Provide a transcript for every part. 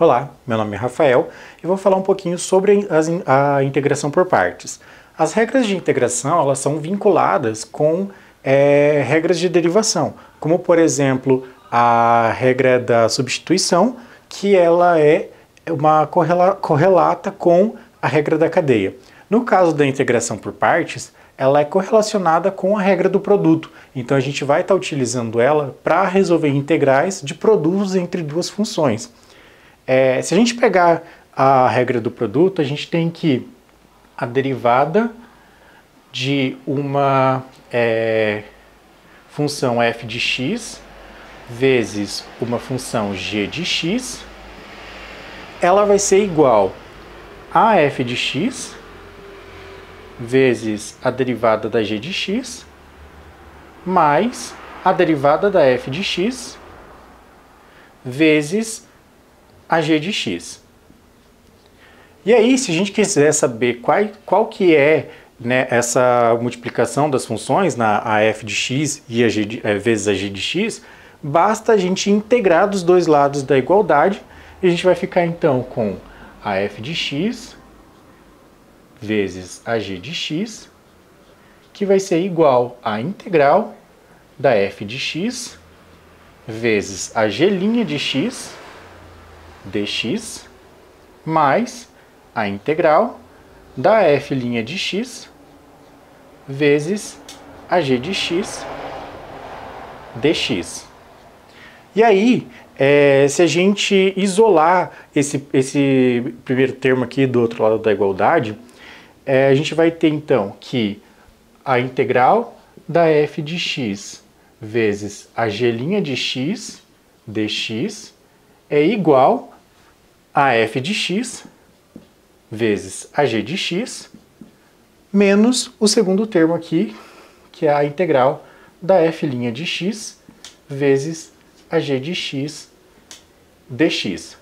Olá, meu nome é Rafael e vou falar um pouquinho sobre a integração por partes. As regras de integração elas são vinculadas com regras de derivação, como por exemplo a regra da substituição, que ela é uma correlata com a regra da cadeia. No caso da integração por partes, ela é correlacionada com a regra do produto. Então a gente vai estar utilizando ela para resolver integrais de produtos entre duas funções. Se a gente pegar a regra do produto, a gente tem que a derivada de uma função f de x vezes uma função g de x, ela vai ser igual a f de x vezes a derivada da g de x mais a derivada da f de x vezes a g de x. E aí, se a gente quiser saber qual que é, né, essa multiplicação das funções a f de x e vezes a g de x, basta a gente integrar dos dois lados da igualdade e a gente vai ficar então com a f de x vezes a g de x, que vai ser igual à integral da f de x vezes a g' de x dx mais a integral da f' de x vezes a g de x dx. E aí, se a gente isolar esse primeiro termo aqui do outro lado da igualdade, a gente vai ter então que a integral da f de x vezes a g' de x dx é igual a f de x vezes a g de x menos o segundo termo aqui, que é a integral da f' de x vezes a g de x dx.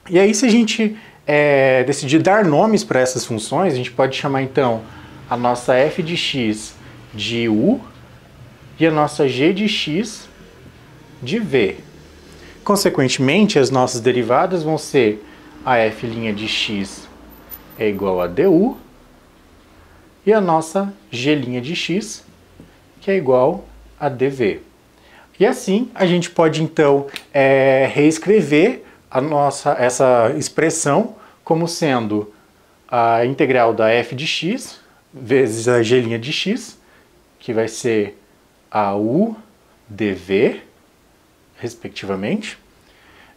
E aí, se a gente decidir dar nomes para essas funções, a gente pode chamar então a nossa f de x de u e a nossa g de x de v. Consequentemente, as nossas derivadas vão ser a f' de x é igual a du e a nossa g' de x, que é igual a dv. E assim, a gente pode então reescrever essa expressão como sendo a integral da f de x vezes a g' de x, que vai ser a u dv, respectivamente,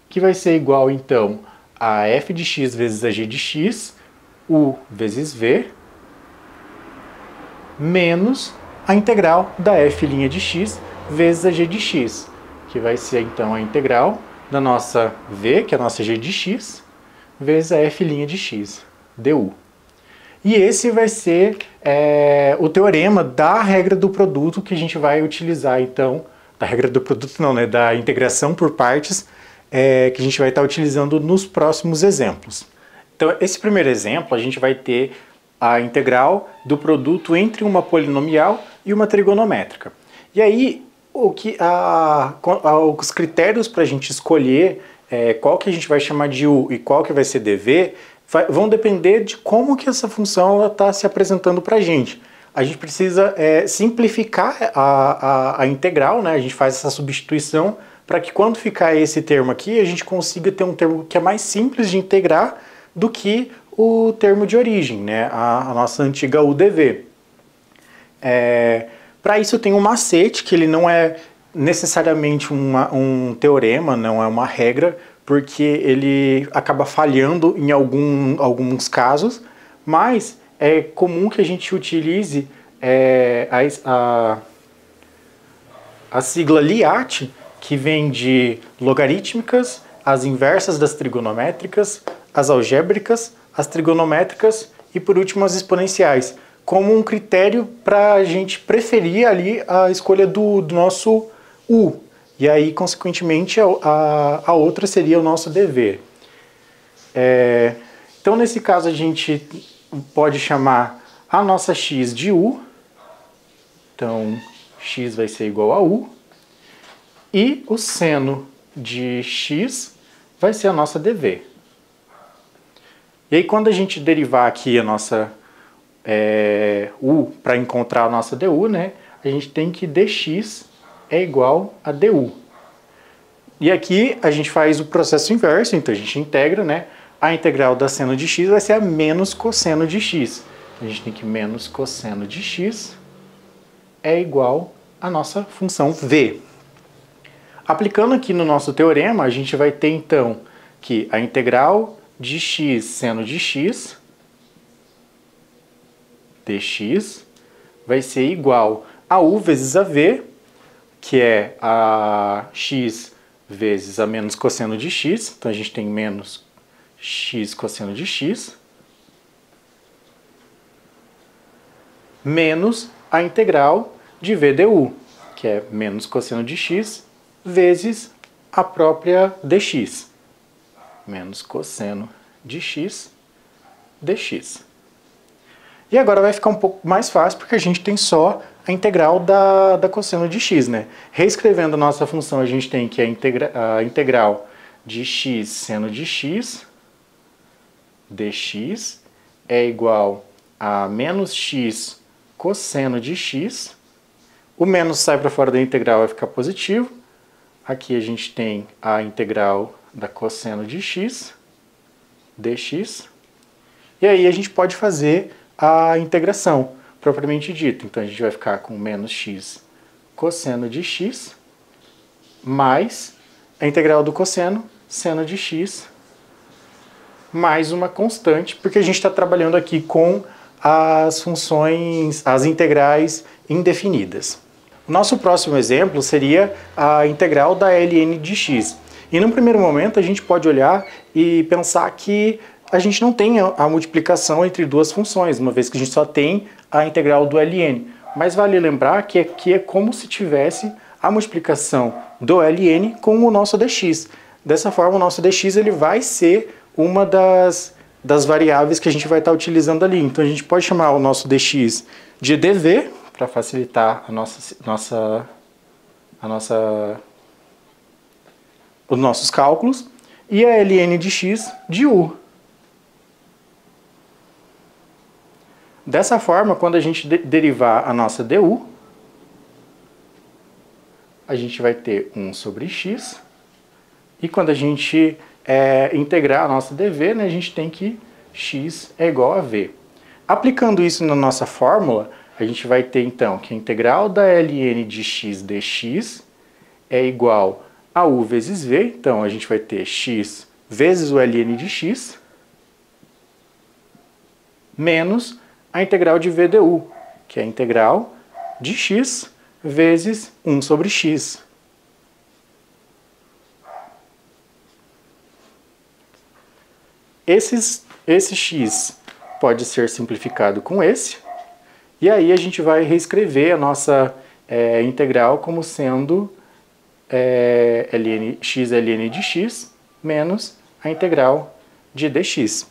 que vai ser igual, então, a f de x vezes a g de x, u vezes v, menos a integral da f' de x vezes a g de x, que vai ser, então, a integral da nossa v, que é a nossa g de x, vezes a f' de x, du. E esse vai ser o teorema da regra do produto que a gente vai utilizar, então, da regra do produto não, né, da integração por partes, que a gente vai estar utilizando nos próximos exemplos. Então, esse primeiro exemplo, a gente vai ter a integral do produto entre uma polinomial e uma trigonométrica. E aí, os critérios para a gente escolher qual que a gente vai chamar de u e qual que vai ser dv, vão depender de como que essa função está se apresentando para a gente. A gente precisa simplificar a integral, né? A gente faz essa substituição para que quando ficar esse termo aqui, a gente consiga ter um termo que é mais simples de integrar do que o termo de origem, né? A nossa antiga UDV. Para isso tem um macete, que ele não é necessariamente um teorema, não é uma regra, porque ele acaba falhando em alguns casos, mas é comum que a gente utilize a sigla LIAT, que vem de logarítmicas, as inversas das trigonométricas, as algébricas, as trigonométricas e, por último, as exponenciais, como um critério para a gente preferir ali a escolha do nosso u. E aí, consequentemente, a outra seria o nosso dever. Então, nesse caso, a gente pode chamar a nossa x de u. Então, x vai ser igual a u. E o seno de x vai ser a nossa dv. E aí quando a gente derivar aqui a nossa u para encontrar a nossa du, né, a gente tem que dx é igual a du. E aqui a gente faz o processo inverso, então a gente integra, né, a integral da seno de x vai ser a menos cosseno de x. A gente tem que menos cosseno de x é igual à nossa função v. Aplicando aqui no nosso teorema, a gente vai ter então que a integral de x seno de x dx vai ser igual a u vezes a v, que é a x vezes a menos cosseno de x. Então a gente tem menos x cosseno de x menos a integral de v du, que é menos cosseno de x vezes a própria dx. Menos cosseno de x dx. E agora vai ficar um pouco mais fácil porque a gente tem só a integral da cosseno de x, né? Reescrevendo a nossa função, a gente tem que a integral de x seno de x dx é igual a menos x cosseno de x. O menos sai para fora da integral, vai ficar positivo. Aqui a gente tem a integral da cosseno de x dx. E aí a gente pode fazer a integração propriamente dita. Então a gente vai ficar com menos x cosseno de x mais a integral do cosseno, seno de x, mais uma constante, porque a gente está trabalhando aqui com as funções, as integrais indefinidas. O nosso próximo exemplo seria a integral da ln de x. E num primeiro momento a gente pode olhar e pensar que a gente não tem a multiplicação entre duas funções, uma vez que a gente só tem a integral do ln. Mas vale lembrar que aqui é como se tivesse a multiplicação do ln com o nosso dx. Dessa forma, o nosso dx ele vai ser uma das variáveis que a gente vai estar utilizando ali. Então a gente pode chamar o nosso dx de dv, para facilitar os nossos cálculos, e a ln de x de u. Dessa forma, quando a gente derivar a nossa du, a gente vai ter 1 sobre x, e quando a gente integrar a nossa dv, né, a gente tem que x é igual a v. Aplicando isso na nossa fórmula, a gente vai ter então que a integral da ln de x dx é igual a u vezes v. Então a gente vai ter x vezes o ln de x menos a integral de v du, que é a integral de x vezes 1 sobre x. Esse x pode ser simplificado com esse, e aí a gente vai reescrever a nossa integral como sendo x ln de x menos a integral de dx.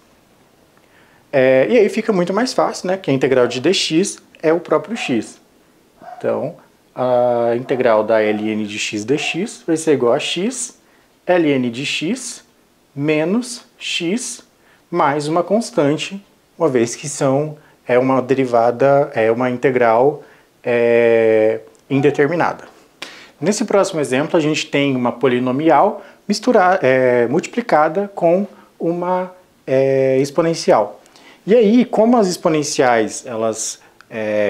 E aí fica muito mais fácil, né? Que a integral de dx é o próprio x. Então, a integral da ln de x dx vai ser igual a x ln de x menos x mais uma constante, uma vez que é uma derivada, é uma integral indeterminada. Nesse próximo exemplo, a gente tem uma polinomial multiplicada com uma exponencial. E aí, como as exponenciais elas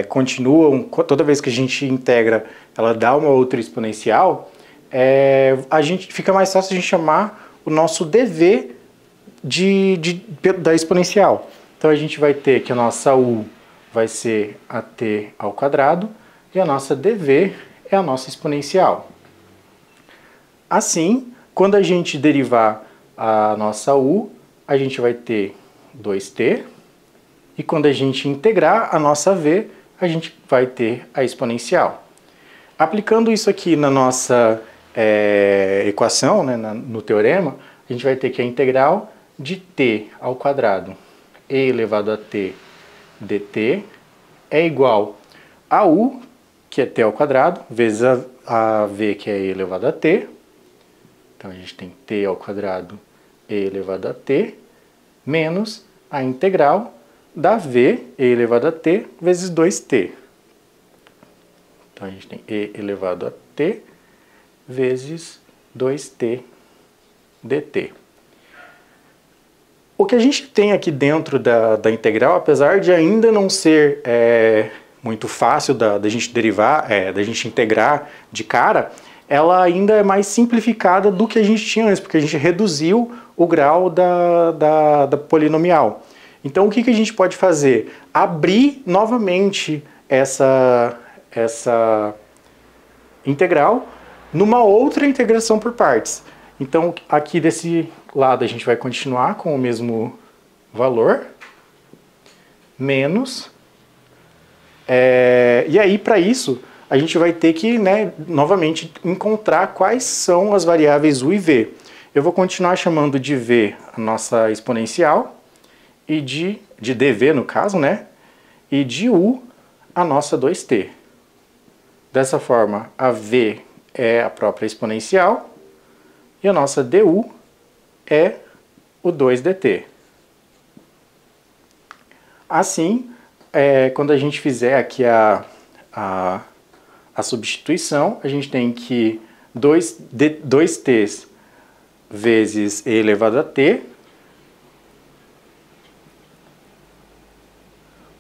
continuam, toda vez que a gente integra, ela dá uma outra exponencial, fica mais fácil a gente chamar o nosso dv da exponencial. Então a gente vai ter que a nossa u vai ser a t ao quadrado e a nossa dv é a nossa exponencial. Assim, quando a gente derivar a nossa u, a gente vai ter 2t, e quando a gente integrar a nossa v, a gente vai ter a exponencial. Aplicando isso aqui na nossa equação, né, no teorema, a gente vai ter que a integral de t ao quadrado e elevado a t dt é igual a u, que é t ao quadrado, vezes a v, que é e elevado a t. Então a gente tem t ao quadrado e elevado a t, menos a integral da v e elevado a t vezes 2t. Então, a gente tem e elevado a t vezes 2t dt. O que a gente tem aqui dentro da integral, apesar de ainda não ser muito fácil da gente derivar, da gente integrar de cara, ela ainda é mais simplificada do que a gente tinha antes, porque a gente reduziu o grau da polinomial. Então, o que a gente pode fazer? Abrir novamente essa integral numa outra integração por partes. Então, aqui desse lado a gente vai continuar com o mesmo valor, menos, e aí para isso a gente vai ter que, novamente encontrar quais são as variáveis u e v. Eu vou continuar chamando de v a nossa exponencial, e de dv no caso, e de u a nossa 2t. Dessa forma, a v é a própria exponencial, e a nossa du é o 2dt. Assim, quando a gente fizer aqui a substituição, a gente tem que 2t vezes e elevado a t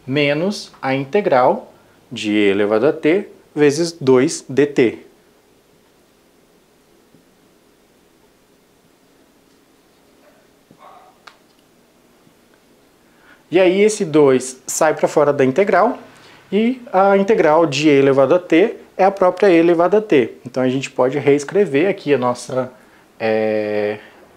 menos a integral de e elevado a t vezes 2dt. E aí esse 2 sai para fora da integral, e a integral de e elevado a t é a própria e elevado a t. Então a gente pode reescrever aqui a nossa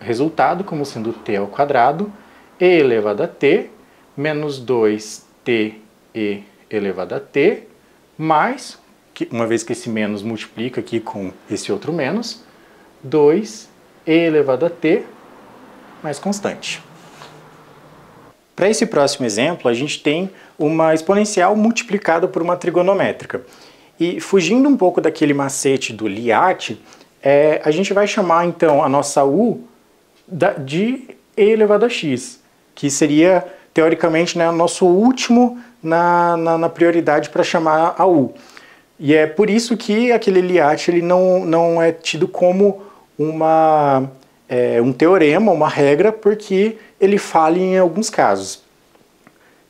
resultado como sendo t ao quadrado, e elevado a t, menos 2t e elevado a t, mais, uma vez que esse menos multiplica aqui com esse outro menos, 2e elevado a t mais constante. Para esse próximo exemplo, a gente tem uma exponencial multiplicada por uma trigonométrica. E fugindo um pouco daquele macete do Liat, a gente vai chamar então a nossa u de e elevado a x, que seria, teoricamente, o nosso último na prioridade para chamar a u. E é por isso que aquele Liat ele não é tido como um teorema, uma regra, porque ele falha em alguns casos.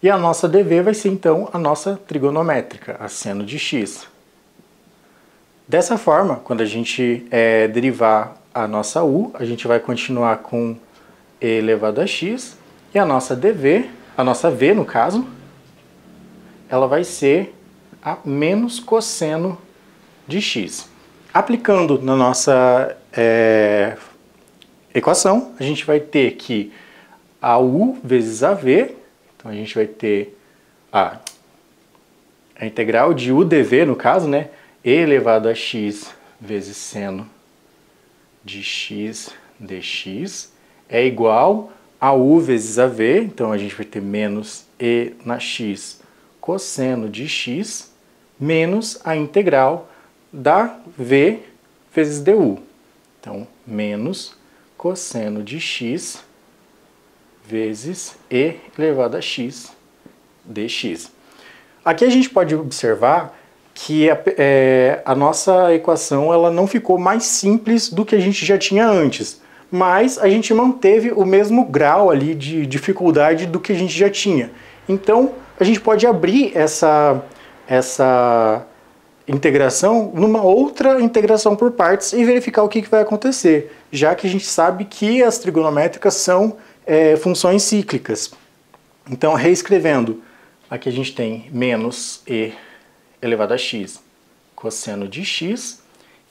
E a nossa dv vai ser então a nossa trigonométrica, a seno de x. Dessa forma, quando a gente derivar a nossa u, a gente vai continuar com e elevado a x, e a nossa dv, a nossa v no caso, ela vai ser a menos cosseno de x. Aplicando na nossa equação, a gente vai ter que a u vezes a v, então a gente vai ter a integral de u dv, no caso, e elevado a x vezes seno de x dx é igual a u vezes a v, então a gente vai ter menos e na x cosseno de x menos a integral da v vezes du. Então, menos cosseno de x vezes e elevado a x dx. Aqui a gente pode observar que a nossa equação ela não ficou mais simples do que a gente já tinha antes, mas a gente manteve o mesmo grau ali de dificuldade do que a gente já tinha. Então, a gente pode abrir essa integração numa outra integração por partes e verificar o que vai acontecer, já que a gente sabe que as trigonométricas são funções cíclicas. Então, reescrevendo, aqui a gente tem menos e elevado a x cosseno de x.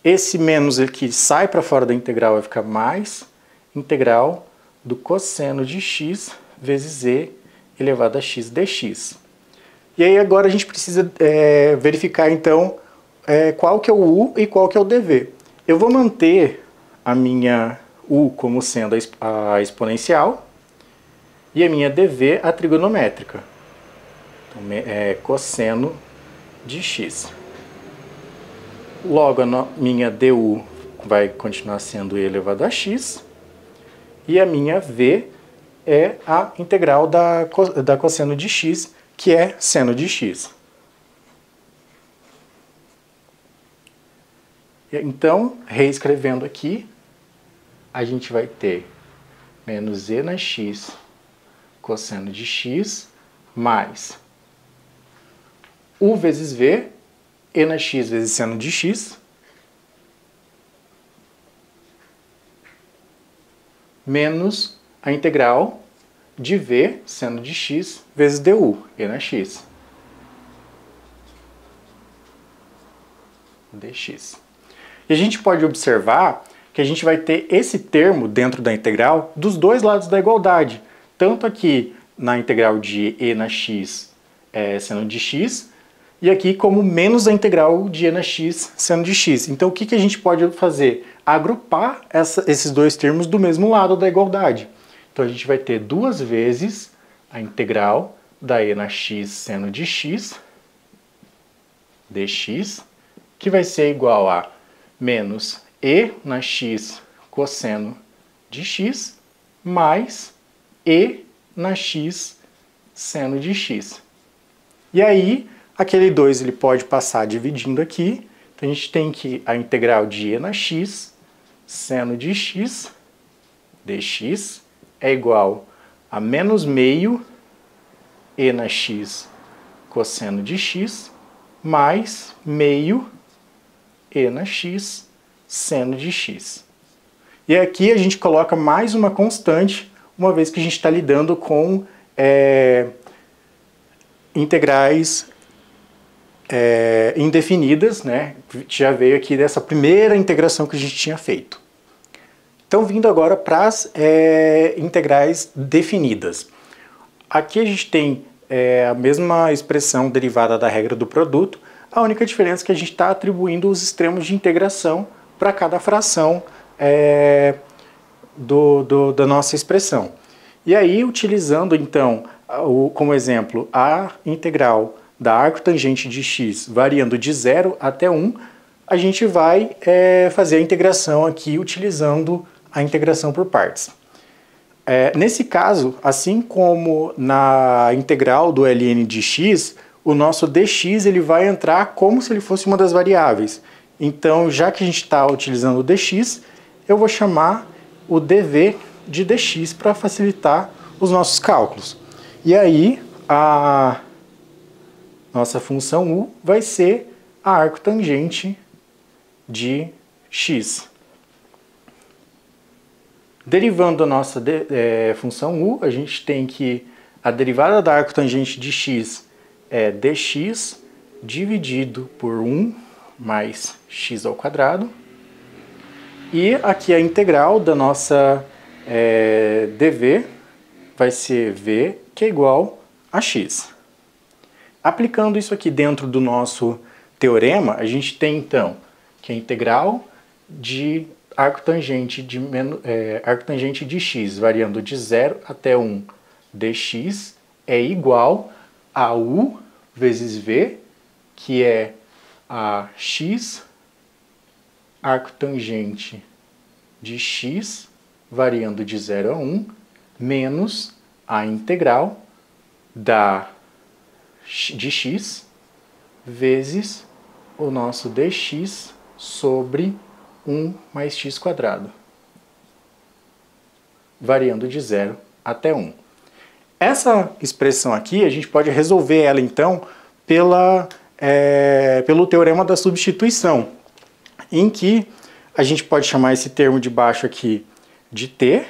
Esse menos aqui sai para fora da integral, vai ficar mais integral do cosseno de x vezes e elevado a x dx. E aí agora a gente precisa verificar então qual que é o u e qual que é o dv. Eu vou manter a minha u como sendo a exponencial e a minha dv a trigonométrica. Então, cosseno de x. Logo, a minha du vai continuar sendo e elevado a x. E a minha v é a integral da cosseno de x, que é seno de x. Então, reescrevendo aqui, a gente vai ter menos e na x cosseno de x mais u vezes v, e na x vezes seno de x, menos a integral de v, seno de x, vezes du, e na x, dx. E a gente pode observar que a gente vai ter esse termo dentro da integral dos dois lados da igualdade. Tanto aqui na integral de e na x seno de x, e aqui como menos a integral de e na x seno de x. Então o que a gente pode fazer? Agrupar esses dois termos do mesmo lado da igualdade. Então a gente vai ter duas vezes a integral da e na x seno de x, dx, que vai ser igual a menos e na x cosseno de x mais e na x seno de x. E aí, aquele 2 ele pode passar dividindo aqui. Então a gente tem que a integral de e na x seno de x dx é igual a menos meio e na x cosseno de x mais meio e na x seno de x. E aqui a gente coloca mais uma constante, uma vez que a gente está lidando com integrais indefinidas, né? Já veio aqui dessa primeira integração que a gente tinha feito. Então, vindo agora para as integrais definidas. Aqui a gente tem a mesma expressão derivada da regra do produto, a única diferença é que a gente está atribuindo os extremos de integração para cada fração da nossa expressão. E aí, utilizando então, como exemplo, a integral da arcotangente de x variando de 0 até 1, a gente vai fazer a integração aqui utilizando a integração por partes. Nesse caso, assim como na integral do ln de x, o nosso dx ele vai entrar como se ele fosse uma das variáveis. Então, já que a gente está utilizando o dx, eu vou chamar o dv de dx para facilitar os nossos cálculos. E aí, a nossa função u vai ser a arcotangente de x. Derivando a nossa função u, a gente tem que a derivada da arcotangente de x é dx dividido por 1 mais x ao quadrado. E aqui a integral da nossa dv vai ser v, que é igual a x. Aplicando isso aqui dentro do nosso teorema, a gente tem então que a integral de arcotangente de x variando de 0 até 1 dx é igual a u vezes v, que é a x arcotangente de x variando de 0 a 1 menos a integral de x vezes o nosso dx sobre 1 mais x quadrado, variando de 0 até 1. Essa expressão aqui, a gente pode resolver ela, então, pelo teorema da substituição, em que a gente pode chamar esse termo de baixo aqui de t,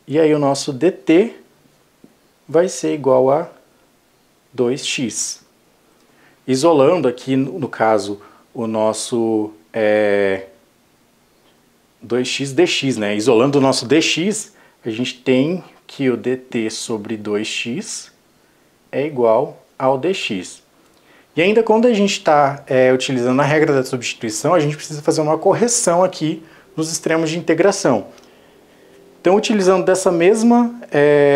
e aí o nosso dt vai ser igual a 2x. Isolando aqui, no caso, o nosso 2x dx, né? Isolando o nosso dx, a gente tem que o dt sobre 2x é igual ao dx. E ainda quando a gente está utilizando a regra da substituição, a gente precisa fazer uma correção aqui nos extremos de integração. Então, utilizando dessa mesma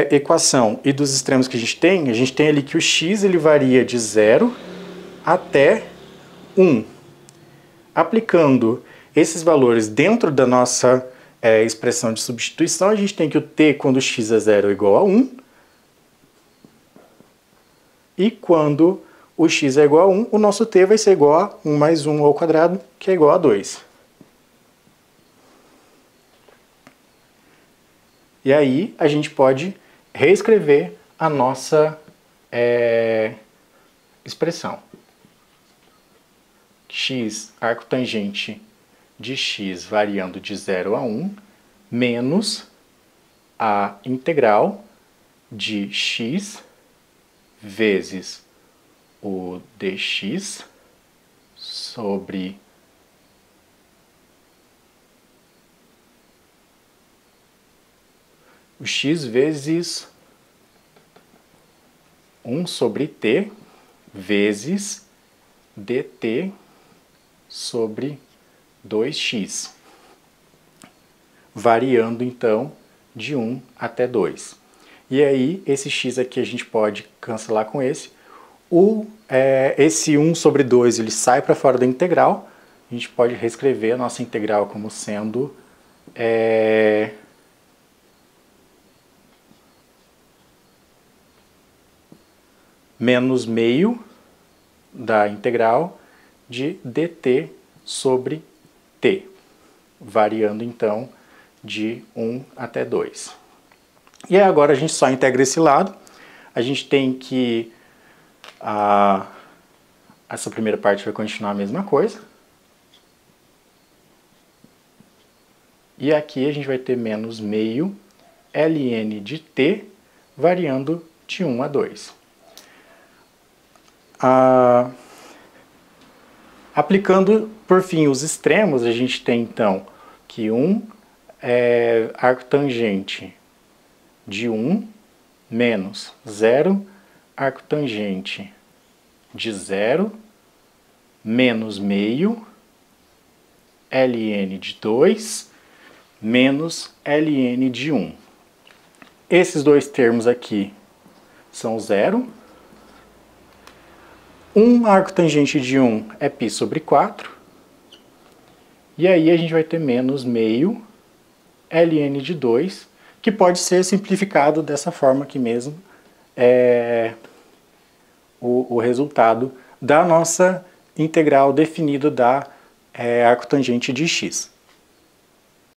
equação e dos extremos que a gente tem ali que o x ele varia de 0 até 1. Aplicando esses valores dentro da nossa expressão de substituição, a gente tem que o t quando x é 0 é igual a 1, e quando o x é igual a 1, o nosso t vai ser igual a 1 mais 1 ao quadrado, que é igual a 2. E aí a gente pode reescrever a nossa expressão. X arcotangente de x variando de 0 a 1 menos a integral de x vezes o dx sobre o x vezes 1 sobre t vezes dt sobre 2x, variando então de 1 até 2. E aí, esse x aqui a gente pode cancelar com esse. Esse 1 sobre 2 ele sai para fora da integral. A gente pode reescrever a nossa integral como sendo menos meio da integral de dt sobre t, variando então de 1 até 2. E aí agora a gente só integra esse lado. A gente tem que essa primeira parte vai continuar a mesma coisa. E aqui a gente vai ter menos meio ln de t, variando de 1 a 2. Aplicando, por fim, os extremos, a gente tem então que arcotangente de 1 menos 0 arcotangente de 0 menos meio ln de 2 menos ln de 1. Esses dois termos aqui são 0. 1 arcotangente de 1 é π sobre 4. E aí a gente vai ter menos meio ln de 2, que pode ser simplificado dessa forma aqui mesmo, o resultado da nossa integral definida da arcotangente de x.